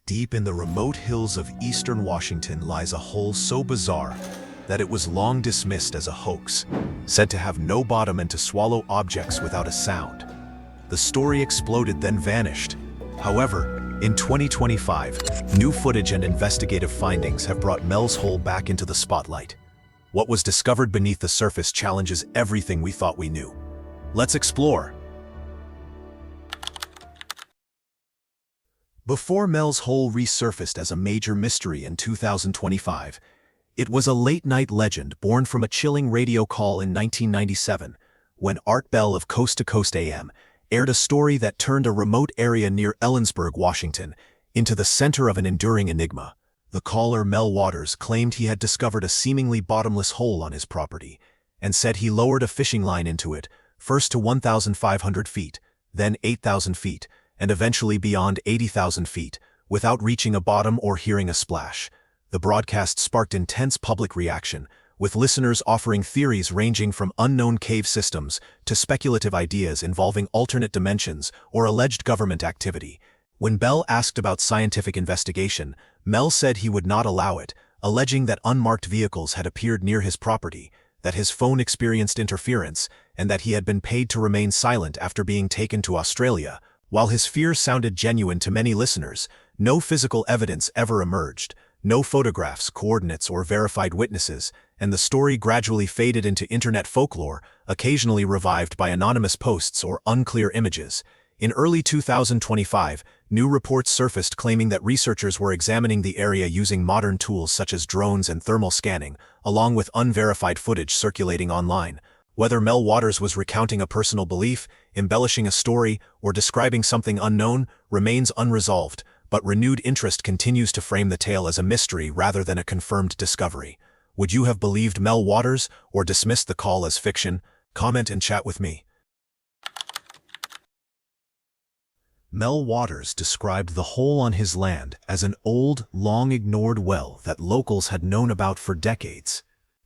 Deep in the remote hills of eastern Washington lies a hole so bizarre that it was long dismissed as a hoax, said to have no bottom and to swallow objects without a sound. The story exploded, then vanished. However, in 2025, new footage and investigative findings have brought Mel's Hole back into the spotlight. What was discovered beneath the surface challenges everything we thought we knew. Let's explore. Before Mel's Hole resurfaced as a major mystery in 2025, it was a late-night legend born from a chilling radio call in 1997, when Art Bell of Coast to Coast AM aired a story that turned a remote area near Ellensburg, Washington, into the center of an enduring enigma. The caller, Mel Waters, claimed he had discovered a seemingly bottomless hole on his property, and said he lowered a fishing line into it, first to 1,500 feet, then 8,000 feet, and eventually beyond 80,000 feet, without reaching a bottom or hearing a splash. The broadcast sparked intense public reaction, with listeners offering theories ranging from unknown cave systems to speculative ideas involving alternate dimensions or alleged government activity. When Bell asked about scientific investigation, Mel said he would not allow it, alleging that unmarked vehicles had appeared near his property, that his phone experienced interference, and that he had been paid to remain silent after being taken to Australia. While his fears sounded genuine to many listeners, no physical evidence ever emerged, no photographs, coordinates, or verified witnesses, and the story gradually faded into internet folklore, occasionally revived by anonymous posts or unclear images. In early 2025, new reports surfaced claiming that researchers were examining the area using modern tools such as drones and thermal scanning, along with unverified footage circulating online. Whether Mel Waters was recounting a personal belief, embellishing a story, or describing something unknown remains unresolved, but renewed interest continues to frame the tale as a mystery rather than a confirmed discovery. Would you have believed Mel Waters or dismissed the call as fiction? Comment and chat with me. Mel Waters described the hole on his land as an old, long-ignored well that locals had known about for decades.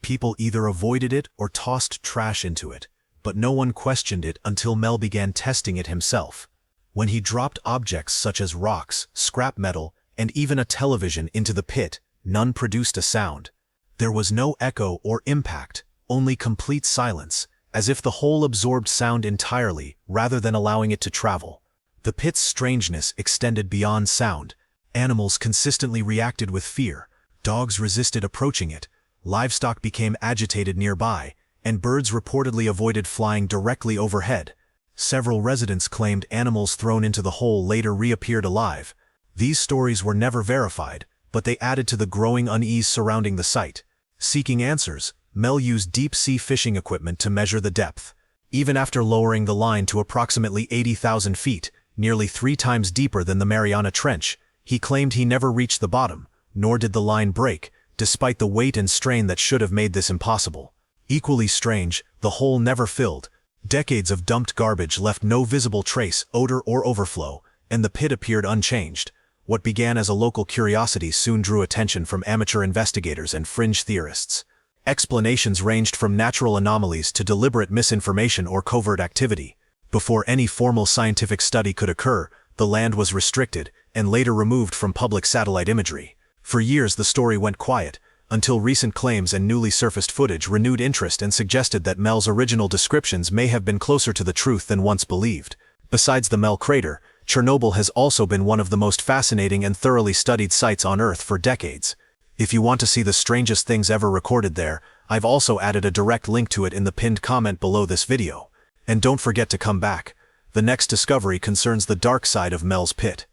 People either avoided it or tossed trash into it, but no one questioned it until Mel began testing it himself. When he dropped objects such as rocks, scrap metal, and even a television into the pit, none produced a sound. There was no echo or impact, only complete silence, as if the hole absorbed sound entirely rather than allowing it to travel. The pit's strangeness extended beyond sound. Animals consistently reacted with fear. Dogs resisted approaching it. Livestock became agitated nearby, and birds reportedly avoided flying directly overhead. Several residents claimed animals thrown into the hole later reappeared alive. These stories were never verified, but they added to the growing unease surrounding the site. Seeking answers, Mel used deep-sea fishing equipment to measure the depth. Even after lowering the line to approximately 80,000 feet, nearly 3 times deeper than the Mariana Trench, he claimed he never reached the bottom, nor did the line break, despite the weight and strain that should have made this impossible. Equally strange, the hole never filled. Decades of dumped garbage left no visible trace, odor, or overflow, and the pit appeared unchanged. What began as a local curiosity soon drew attention from amateur investigators and fringe theorists. Explanations ranged from natural anomalies to deliberate misinformation or covert activity. Before any formal scientific study could occur, the land was restricted and later removed from public satellite imagery. For years the story went quiet, until recent claims and newly surfaced footage renewed interest and suggested that Mel's original descriptions may have been closer to the truth than once believed. Besides the Mel crater, Chernobyl has also been one of the most fascinating and thoroughly studied sites on Earth for decades. If you want to see the strangest things ever recorded there, I've also added a direct link to it in the pinned comment below this video. And don't forget to come back. The next discovery concerns the dark side of Mel's pit.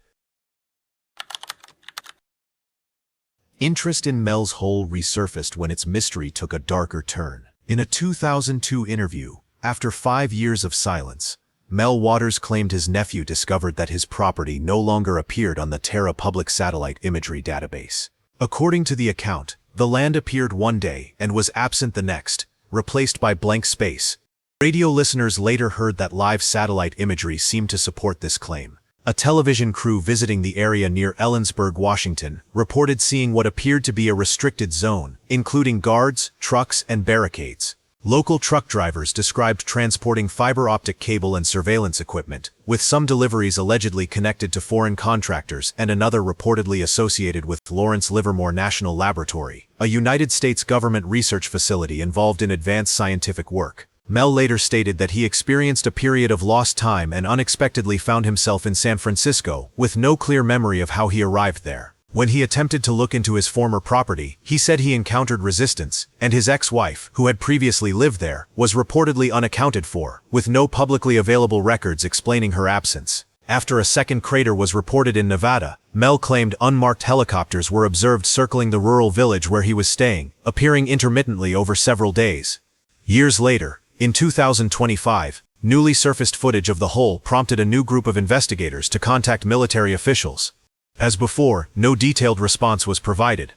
Interest in Mel's Hole resurfaced when its mystery took a darker turn. In a 2002 interview, after 5 years of silence, Mel Waters claimed his nephew discovered that his property no longer appeared on the Terra Public Satellite Imagery database. According to the account, the land appeared one day and was absent the next, replaced by blank space. Radio listeners later heard that live satellite imagery seemed to support this claim. A television crew visiting the area near Ellensburg, Washington, reported seeing what appeared to be a restricted zone, including guards, trucks, and barricades. Local truck drivers described transporting fiber optic cable and surveillance equipment, with some deliveries allegedly connected to foreign contractors and another reportedly associated with Lawrence Livermore National Laboratory, a United States government research facility involved in advanced scientific work. Mel later stated that he experienced a period of lost time and unexpectedly found himself in San Francisco, with no clear memory of how he arrived there. When he attempted to look into his former property, he said he encountered resistance, and his ex-wife, who had previously lived there, was reportedly unaccounted for, with no publicly available records explaining her absence. After a second crater was reported in Nevada, Mel claimed unmarked helicopters were observed circling the rural village where he was staying, appearing intermittently over several days. Years later, in 2025, newly surfaced footage of the hole prompted a new group of investigators to contact military officials. As before, no detailed response was provided.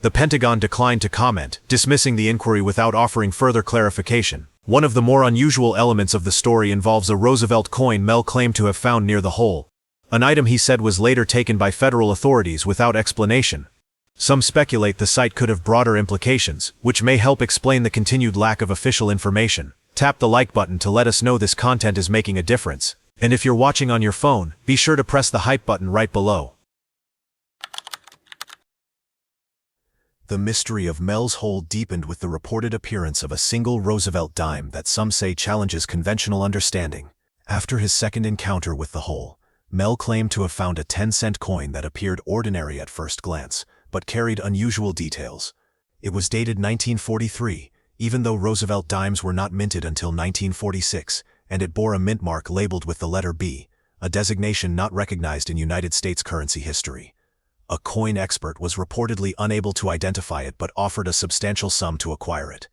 The Pentagon declined to comment, dismissing the inquiry without offering further clarification. One of the more unusual elements of the story involves a Roosevelt coin Mel claimed to have found near the hole. An item he said was later taken by federal authorities without explanation. Some speculate the site could have broader implications, which may help explain the continued lack of official information. Tap the like button to let us know this content is making a difference. And if you're watching on your phone, be sure to press the hype button right below. The mystery of Mel's hole deepened with the reported appearance of a single Roosevelt dime that some say challenges conventional understanding. After his second encounter with the hole, Mel claimed to have found a 10-cent coin that appeared ordinary at first glance, but carried unusual details. It was dated 1943, even though Roosevelt dimes were not minted until 1946, and it bore a mint mark labeled with the letter B, a designation not recognized in United States currency history. A coin expert was reportedly unable to identify it but offered a substantial sum to acquire it.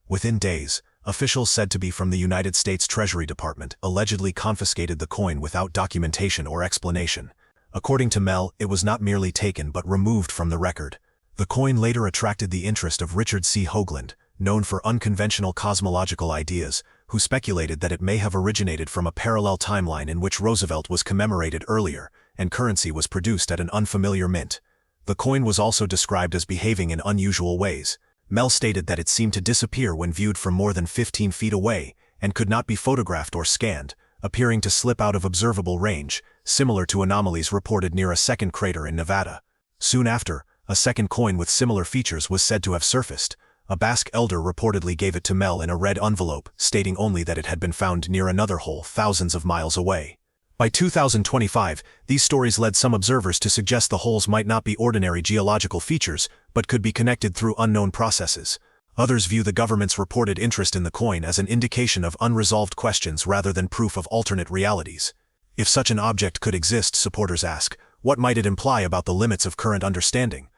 Within days, officials said to be from the United States Treasury Department allegedly confiscated the coin without documentation or explanation. According to Mel, it was not merely taken but removed from the record. The coin later attracted the interest of Richard C. Hoagland, known for unconventional cosmological ideas, who speculated that it may have originated from a parallel timeline in which Roosevelt was commemorated earlier, and currency was produced at an unfamiliar mint. The coin was also described as behaving in unusual ways. Mel stated that it seemed to disappear when viewed from more than 15 feet away, and could not be photographed or scanned, appearing to slip out of observable range, similar to anomalies reported near a second crater in Nevada. Soon after, a second coin with similar features was said to have surfaced. A Basque elder reportedly gave it to Mel in a red envelope, stating only that it had been found near another hole thousands of miles away. By 2025, these stories led some observers to suggest the holes might not be ordinary geological features, but could be connected through unknown processes. Others view the government's reported interest in the coin as an indication of unresolved questions rather than proof of alternate realities. If such an object could exist, supporters ask, what might it imply about the limits of current understanding?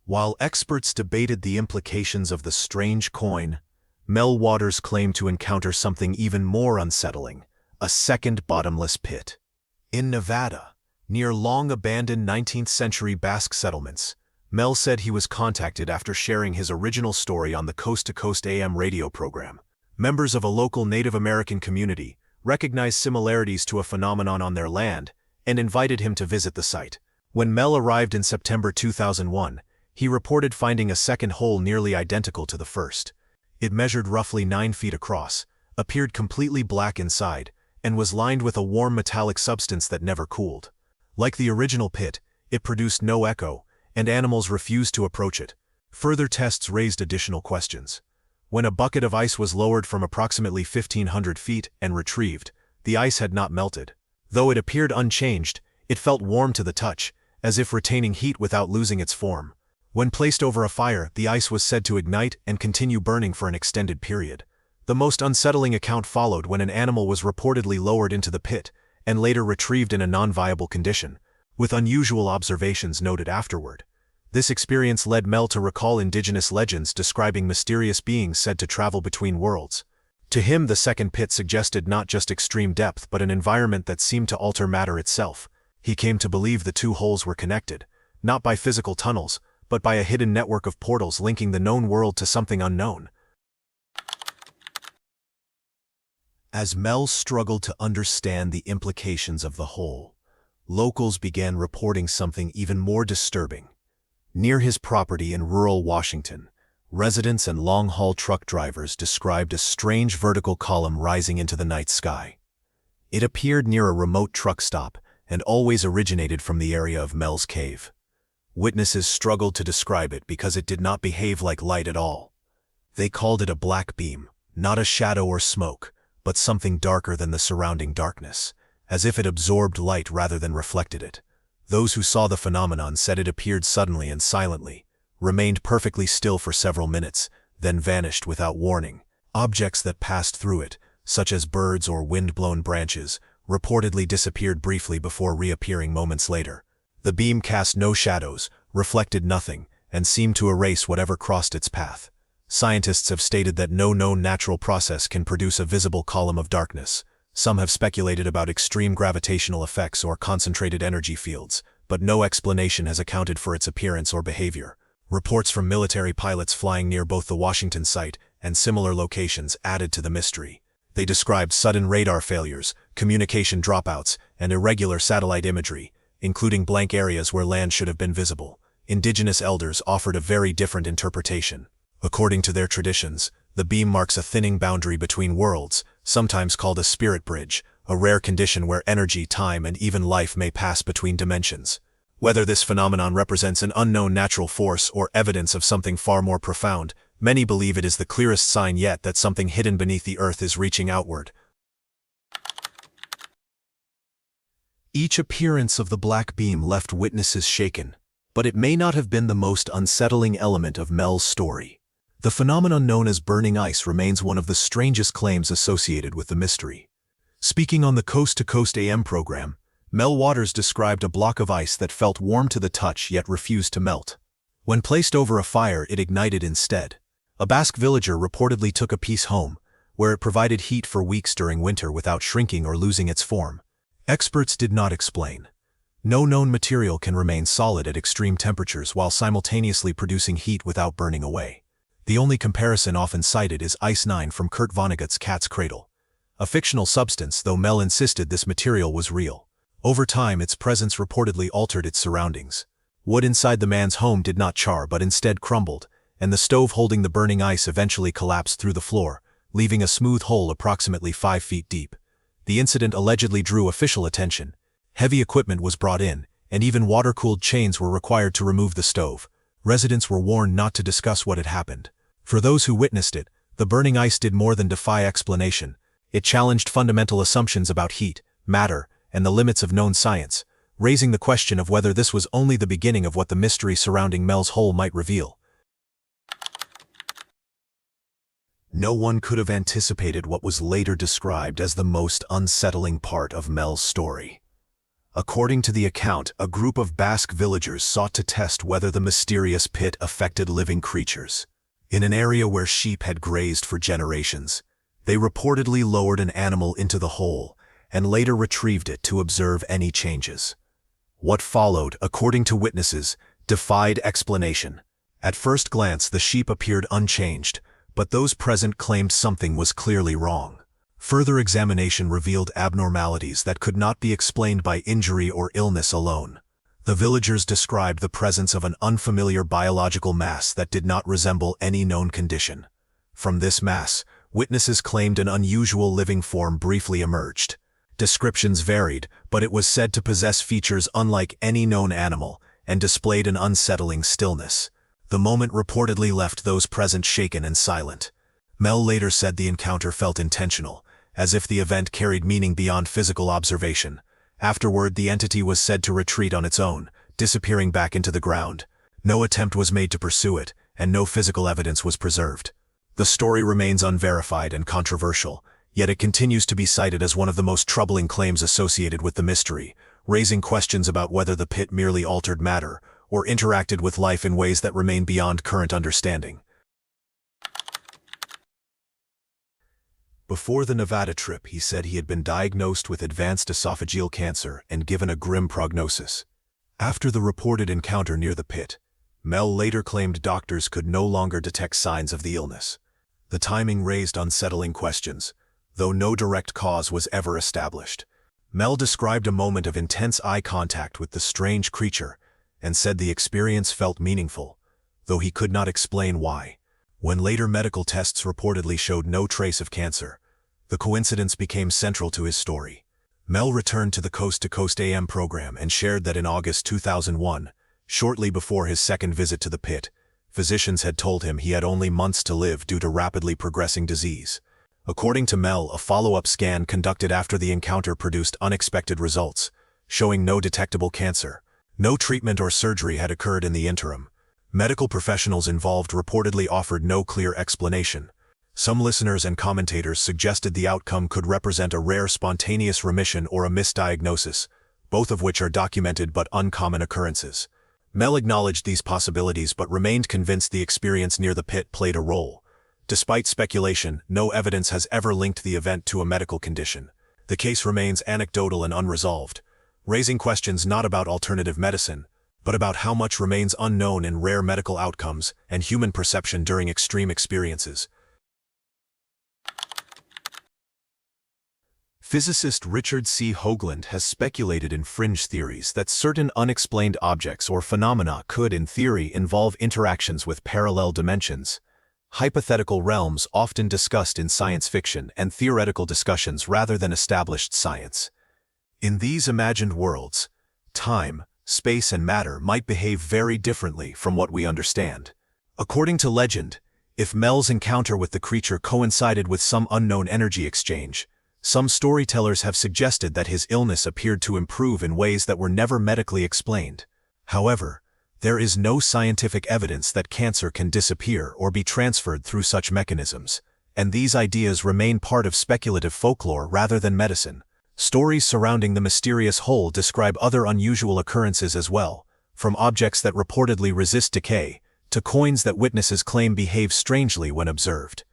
While experts debated the implications of the strange coin, Mel Waters claimed to encounter something even more unsettling, a second bottomless pit. In Nevada, near long-abandoned 19th-century Basque settlements, Mel said he was contacted after sharing his original story on the Coast to Coast AM radio program. Members of a local Native American community recognized similarities to a phenomenon on their land and invited him to visit the site. When Mel arrived in September 2001, he reported finding a second hole nearly identical to the first. It measured roughly 9 feet across, appeared completely black inside, and was lined with a warm metallic substance that never cooled. Like the original pit, it produced no echo, and animals refused to approach it. Further tests raised additional questions. When a bucket of ice was lowered from approximately 1,500 feet and retrieved, the ice had not melted. Though it appeared unchanged, it felt warm to the touch, as if retaining heat without losing its form. When placed over a fire, the ice was said to ignite and continue burning for an extended period. The most unsettling account followed when an animal was reportedly lowered into the pit and later retrieved in a non-viable condition, with unusual observations noted afterward. This experience led Mel to recall indigenous legends describing mysterious beings said to travel between worlds. To him, the second pit suggested not just extreme depth but an environment that seemed to alter matter itself. He came to believe the two holes were connected, not by physical tunnels, but by a hidden network of portals linking the known world to something unknown. As Mel struggled to understand the implications of the hole, locals began reporting something even more disturbing. Near his property in rural Washington, Residents and long-haul truck drivers described a strange vertical column rising into the night sky. It appeared near a remote truck stop and always originated from the area of Mel's Cave. Witnesses struggled to describe it because it did not behave like light at all. They called it a black beam, not a shadow or smoke, but something darker than the surrounding darkness, as if it absorbed light rather than reflected it. Those who saw the phenomenon said it appeared suddenly and silently, remained perfectly still for several minutes, then vanished without warning. Objects that passed through it, such as birds or wind-blown branches, reportedly disappeared briefly before reappearing moments later. The beam cast no shadows, reflected nothing, and seemed to erase whatever crossed its path. Scientists have stated that no known natural process can produce a visible column of darkness. Some have speculated about extreme gravitational effects or concentrated energy fields, but no explanation has accounted for its appearance or behavior. Reports from military pilots flying near both the Washington site and similar locations added to the mystery. They described sudden radar failures, communication dropouts, and irregular satellite imagery, including blank areas where land should have been visible. Indigenous elders offered a very different interpretation. According to their traditions, the beam marks a thinning boundary between worlds, sometimes called a spirit bridge, a rare condition where energy, time, and even life may pass between dimensions. Whether this phenomenon represents an unknown natural force or evidence of something far more profound, many believe it is the clearest sign yet that something hidden beneath the earth is reaching outward. Each appearance of the black beam left witnesses shaken, but it may not have been the most unsettling element of Mel's story. The phenomenon known as burning ice remains one of the strangest claims associated with the mystery. Speaking on the Coast to Coast AM program, Mel Waters described a block of ice that felt warm to the touch yet refused to melt. When placed over a fire, it ignited instead. A Basque villager reportedly took a piece home, where it provided heat for weeks during winter without shrinking or losing its form. Experts did not explain. No known material can remain solid at extreme temperatures while simultaneously producing heat without burning away. The only comparison often cited is Ice 9 from Kurt Vonnegut's Cat's Cradle. A fictional substance, though Mel insisted this material was real. Over time, its presence reportedly altered its surroundings. Wood inside the man's home did not char but instead crumbled, and the stove holding the burning ice eventually collapsed through the floor, leaving a smooth hole approximately 5 feet deep. The incident allegedly drew official attention. Heavy equipment was brought in, and even water-cooled chains were required to remove the stove. Residents were warned not to discuss what had happened. For those who witnessed it, the burning ice did more than defy explanation. It challenged fundamental assumptions about heat, matter, and the limits of known science, raising the question of whether this was only the beginning of what the mystery surrounding Mel's hole might reveal. No one could have anticipated what was later described as the most unsettling part of Mel's story. According to the account, a group of Basque villagers sought to test whether the mysterious pit affected living creatures. In an area where sheep had grazed for generations, they reportedly lowered an animal into the hole and later retrieved it to observe any changes. What followed, according to witnesses, defied explanation. At first glance, the sheep appeared unchanged, but those present claimed something was clearly wrong. Further examination revealed abnormalities that could not be explained by injury or illness alone. The villagers described the presence of an unfamiliar biological mass that did not resemble any known condition. From this mass, witnesses claimed an unusual living form briefly emerged. Descriptions varied, but it was said to possess features unlike any known animal and displayed an unsettling stillness. The moment reportedly left those present shaken and silent. Mel later said the encounter felt intentional, as if the event carried meaning beyond physical observation. Afterward, the entity was said to retreat on its own, disappearing back into the ground. No attempt was made to pursue it, and no physical evidence was preserved. The story remains unverified and controversial, yet it continues to be cited as one of the most troubling claims associated with the mystery, raising questions about whether the pit merely altered matter or interacted with life in ways that remain beyond current understanding. Before the Nevada trip, he said he had been diagnosed with advanced esophageal cancer and given a grim prognosis. After the reported encounter near the pit, Mel later claimed doctors could no longer detect signs of the illness. The timing raised unsettling questions, though no direct cause was ever established. Mel described a moment of intense eye contact with the strange creature and said the experience felt meaningful, though he could not explain why. When later medical tests reportedly showed no trace of cancer, the coincidence became central to his story. Mel returned to the Coast to Coast AM program and shared that in August 2001, shortly before his second visit to the pit, physicians had told him he had only months to live due to rapidly progressing disease. According to Mel, a follow-up scan conducted after the encounter produced unexpected results, showing no detectable cancer. No treatment or surgery had occurred in the interim. Medical professionals involved reportedly offered no clear explanation. Some listeners and commentators suggested the outcome could represent a rare spontaneous remission or a misdiagnosis, both of which are documented but uncommon occurrences. Mel acknowledged these possibilities but remained convinced the experience near the pit played a role. Despite speculation, no evidence has ever linked the event to a medical condition. The case remains anecdotal and unresolved, raising questions not about alternative medicine, but about how much remains unknown in rare medical outcomes and human perception during extreme experiences. Physicist Richard C. Hoagland has speculated in fringe theories that certain unexplained objects or phenomena could, in theory, involve interactions with parallel dimensions, hypothetical realms often discussed in science fiction and theoretical discussions rather than established science. In these imagined worlds, time, space, and matter might behave very differently from what we understand. According to legend, if Mel's encounter with the creature coincided with some unknown energy exchange, some storytellers have suggested that his illness appeared to improve in ways that were never medically explained. However, there is no scientific evidence that cancer can disappear or be transferred through such mechanisms, and these ideas remain part of speculative folklore rather than medicine. Stories surrounding the mysterious hole describe other unusual occurrences as well, from objects that reportedly resist decay, to coins that witnesses claim behave strangely when observed.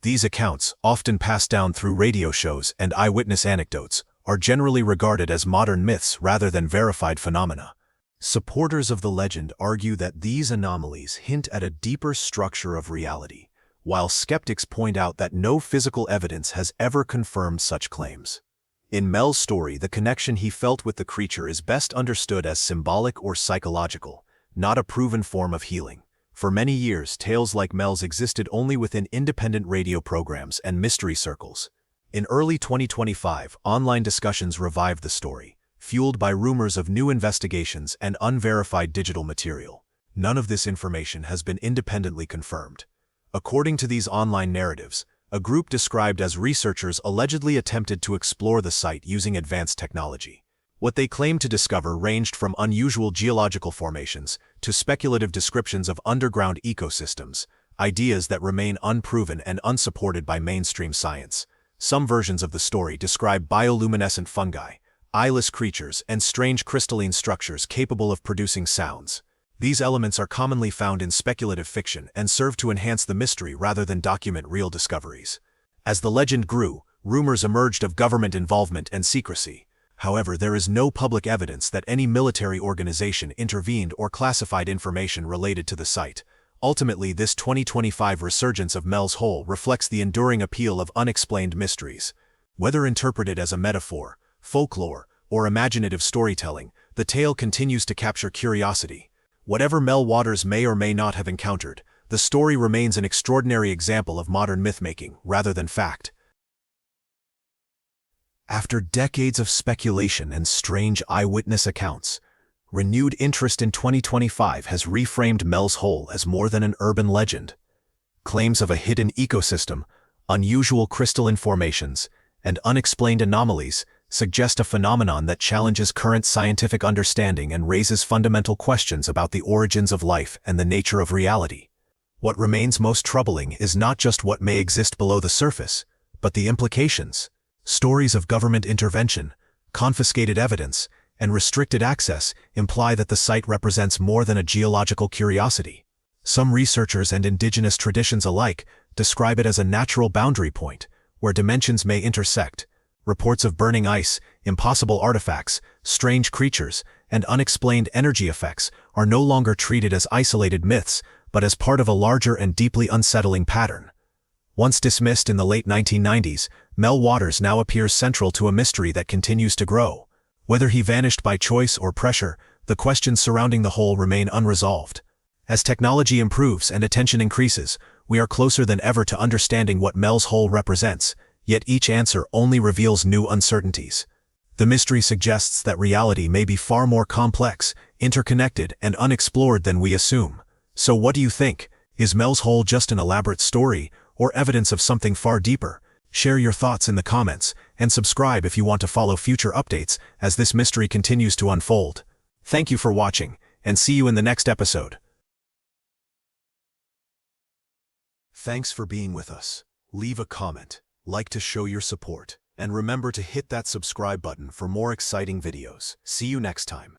These accounts, often passed down through radio shows and eyewitness anecdotes, are generally regarded as modern myths rather than verified phenomena. Supporters of the legend argue that these anomalies hint at a deeper structure of reality, while skeptics point out that no physical evidence has ever confirmed such claims. In Mel's story, the connection he felt with the creature is best understood as symbolic or psychological, not a proven form of healing. For many years, tales like Mel's existed only within independent radio programs and mystery circles. In early 2025, online discussions revived the story, fueled by rumors of new investigations and unverified digital material. None of this information has been independently confirmed. According to these online narratives, a group described as researchers allegedly attempted to explore the site using advanced technology. What they claimed to discover ranged from unusual geological formations to speculative descriptions of underground ecosystems, ideas that remain unproven and unsupported by mainstream science. Some versions of the story describe bioluminescent fungi, eyeless creatures, and strange crystalline structures capable of producing sounds. These elements are commonly found in speculative fiction and serve to enhance the mystery rather than document real discoveries. As the legend grew, rumors emerged of government involvement and secrecy. However, there is no public evidence that any military organization intervened or classified information related to the site. Ultimately, this 2025 resurgence of Mel's Hole reflects the enduring appeal of unexplained mysteries. Whether interpreted as a metaphor, folklore, or imaginative storytelling, the tale continues to capture curiosity. Whatever Mel Waters may or may not have encountered, the story remains an extraordinary example of modern myth-making rather than fact. After decades of speculation and strange eyewitness accounts, renewed interest in 2025 has reframed Mel's Hole as more than an urban legend. Claims of a hidden ecosystem, unusual crystalline formations, and unexplained anomalies suggest a phenomenon that challenges current scientific understanding and raises fundamental questions about the origins of life and the nature of reality. What remains most troubling is not just what may exist below the surface, but the implications. Stories of government intervention, confiscated evidence, and restricted access imply that the site represents more than a geological curiosity. Some researchers and indigenous traditions alike describe it as a natural boundary point, where dimensions may intersect. Reports of burning ice, impossible artifacts, strange creatures, and unexplained energy effects are no longer treated as isolated myths, but as part of a larger and deeply unsettling pattern. Once dismissed in the late 1990s, Mel Waters now appears central to a mystery that continues to grow. Whether he vanished by choice or pressure, the questions surrounding the hole remain unresolved. As technology improves and attention increases, we are closer than ever to understanding what Mel's hole represents, yet each answer only reveals new uncertainties. The mystery suggests that reality may be far more complex, interconnected, and unexplored than we assume. So what do you think? Is Mel's hole just an elaborate story, or evidence of something far deeper? Share your thoughts in the comments, and subscribe if you want to follow future updates as this mystery continues to unfold. Thank you for watching, and see you in the next episode. Thanks for being with us. Leave a comment, like to show your support, and remember to hit that subscribe button for more exciting videos. See you next time.